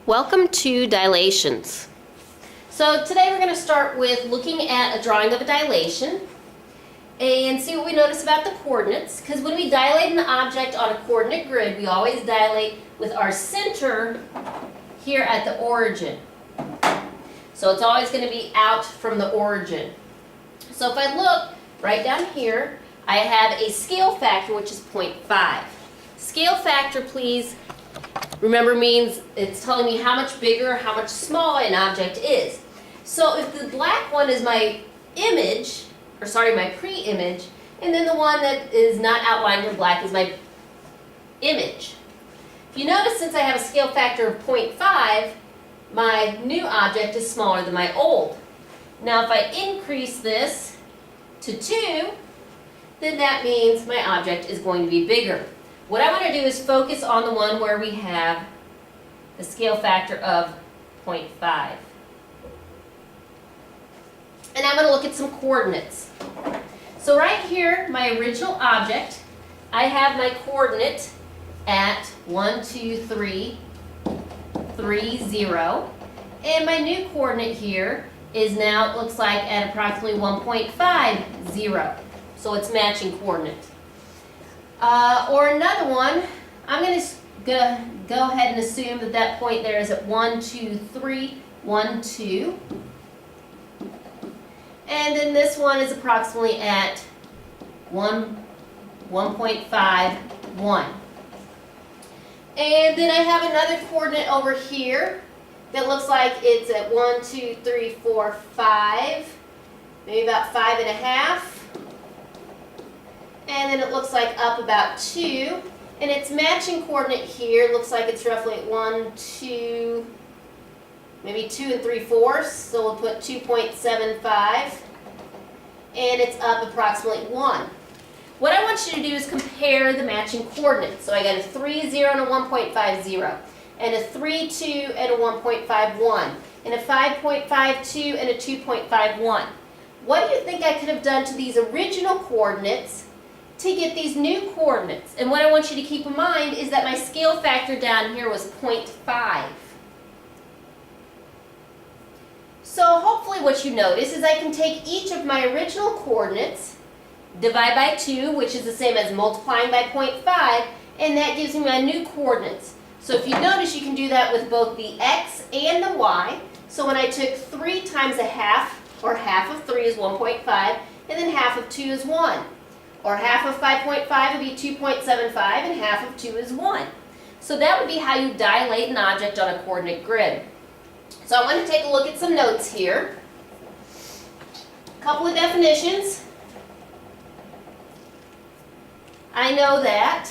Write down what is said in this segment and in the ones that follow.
Welcome to Dilations. So today we're going to start with looking at a drawing of a dilation and see what we notice about the coordinates, because when we dilate an object on a coordinate grid, we always dilate with our center here at the origin. So it's always going to be out from the origin. So if I look right down here, I have a scale factor which is 0.5. Scale factor, please, remember, means it's telling me how much bigger or how much smaller an object is. So if the black one is my image, or sorry, my pre-image, and then the one that is not outlined in black is my image. If you notice, since I have a scale factor of 0.5, my new object is smaller than my old. Now if I increase this to 2, then that means my object is going to be bigger. What I want to do is focus on the one where we have the scale factor of 0.5. And I'm going to look at some coordinates. So right here, my original object, I have my coordinate at 1, 2, 3, 3, 0. And my new coordinate here is now, it looks like, at approximately 1.5, 0. So it's matching coordinate. Or another one, I'm going to go ahead and assume that that point there is at 1, 2, 3, 1, 2. And then this one is approximately at 1.5, 1. And then I have another coordinate over here that looks like it's at 1, 2, 3, 4, 5, maybe about 5.5. And then it looks like up about 2. And its matching coordinate here looks like it's roughly at 1, 2, maybe 2 3/4. So we'll put 2.75. And it's up approximately 1. What I want you to do is compare the matching coordinates. So I got a 3, 0, and a 1.50. And a 3, 2, and a 1.51. And a 5.52 and a 2.51. What do you think I could have done to these original coordinates to get these new coordinates? And what I want you to keep in mind is that my scale factor down here was 0.5. So hopefully what you notice is I can take each of my original coordinates, divide by 2, which is the same as multiplying by 0.5, and that gives me my new coordinates. So if you notice, you can do that with both the x and the y. So when I took 3 times a half, or half of 3 is 1.5, and then half of 2 is 1. Or half of 5.5 would be 2.75, and half of 2 is 1. So that would be how you dilate an object on a coordinate grid. So I want to take a look at some notes here. A couple of definitions. I know that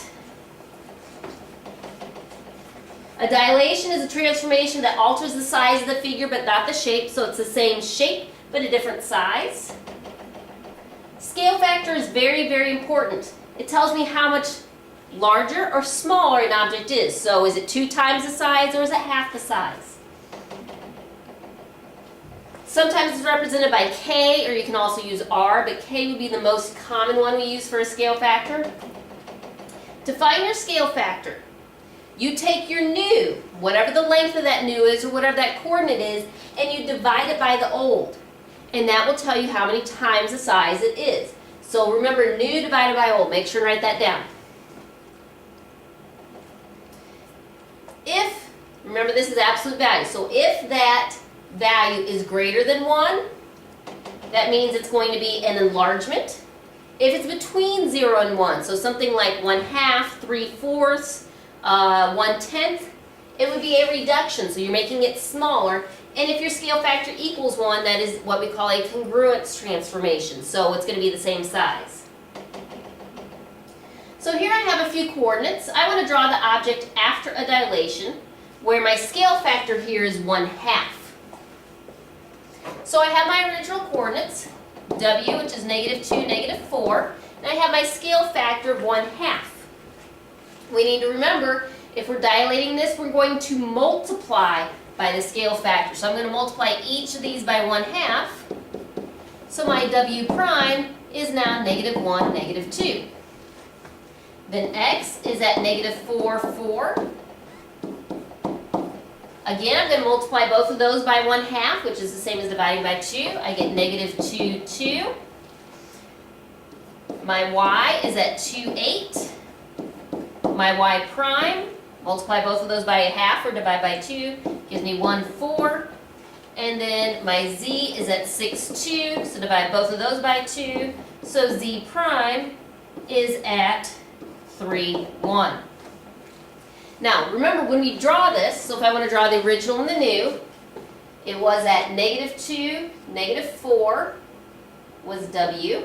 a dilation is a transformation that alters the size of the figure but not the shape, so it's the same shape but a different size. Scale factor is very, very important. It tells me how much larger or smaller an object is. So is it 2 times the size or is it half the size? Sometimes it's represented by K, or you can also use R, but K would be the most common one we use for a scale factor. To find your scale factor, you take your new, whatever the length of that new is or whatever that coordinate is, and you divide it by the old. And that will tell you how many times the size it is. So remember, new divided by old. Make sure and write that down. If, remember this is absolute value, so if that value is greater than 1, that means it's going to be an enlargement. If it's between 0 and 1, so something like 1/2, 3/4, 1/10, it would be a reduction, so you're making it smaller. And if your scale factor equals 1, that is what we call a congruence transformation, so it's going to be the same size. So here I have a few coordinates. I want to draw the object after a dilation, where my scale factor here is 1/2. So I have my original coordinates, w, which is -2, -4, and I have my scale factor of 1/2. We need to remember, if we're dilating this, we're going to multiply by the scale factor. So I'm going to multiply each of these by 1/2. So my w prime is now -1, -2. Then x is at -4, 4. Again, I'm going to multiply both of those by 1/2, which is the same as dividing by 2. I get -2, 2. My y is at 2, 8. My y prime, multiply both of those by 1/2 or divide by 2, gives me 1, 4. And then my z is at 6, 2, so divide both of those by 2. So z prime is at 3, 1. Now, remember when we draw this, so if I want to draw the original and the new, it was at -2, -4 was w,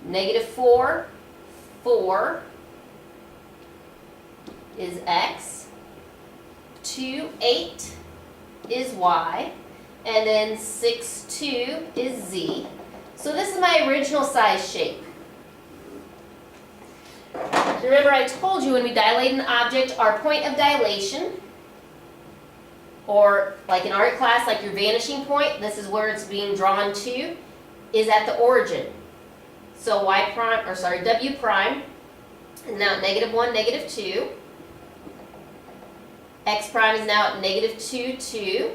-4, 4 is x, 2, 8 is y, and then 6, 2 is z. So this is my original size shape. Remember I told you when we dilate an object, our point of dilation, or like in art class, like your vanishing point, this is where it's being drawn to, is at the origin. So w prime is now at -1, -2. X prime is now at -2, 2.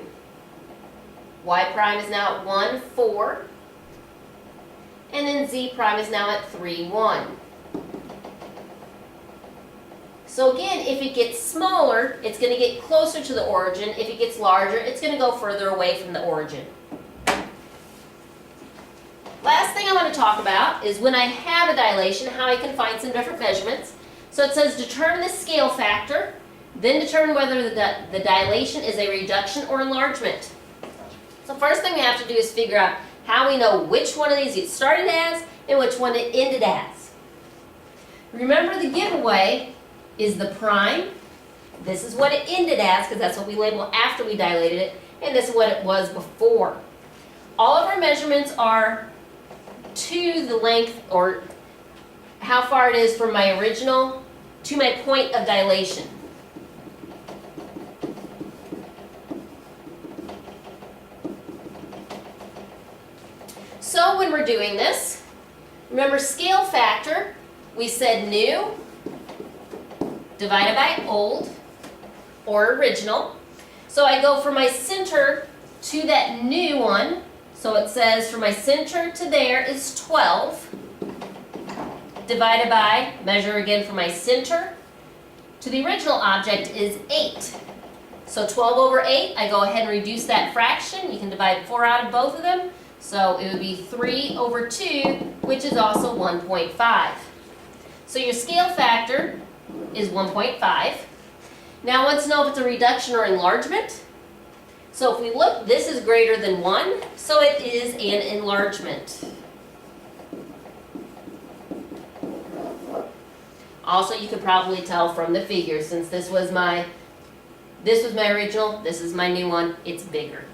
Y prime is now at 1, 4. And then Z prime is now at 3, 1. So again, if it gets smaller, it's going to get closer to the origin. If it gets larger, it's going to go further away from the origin. Last thing I want to talk about is when I have a dilation, how I can find some different measurements. So it says determine the scale factor, then determine whether the dilation is a reduction or enlargement. So first thing we have to do is figure out how we know which one of these it started as and which one it ended as. Remember the giveaway is the prime. This is what it ended as because that's what we label after we dilated it, and this is what it was before. All of our measurements are to the length or how far it is from my original to my point of dilation. So when we're doing this, remember scale factor, we said new divided by old or original. So I go from my center to that new one. So it says from my center to there is 12 divided by, measure again from my center to the original object is 8. So 12 over 8, I go ahead and reduce that fraction. You can divide 4 out of both of them. So it would be 3 over 2, which is also 1.5. So your scale factor is 1.5. Now I want to know if it's a reduction or enlargement. So if we look, this is greater than 1, so it is an enlargement. Also, you could probably tell from the figure, since this was my original, this is my new one, it's bigger.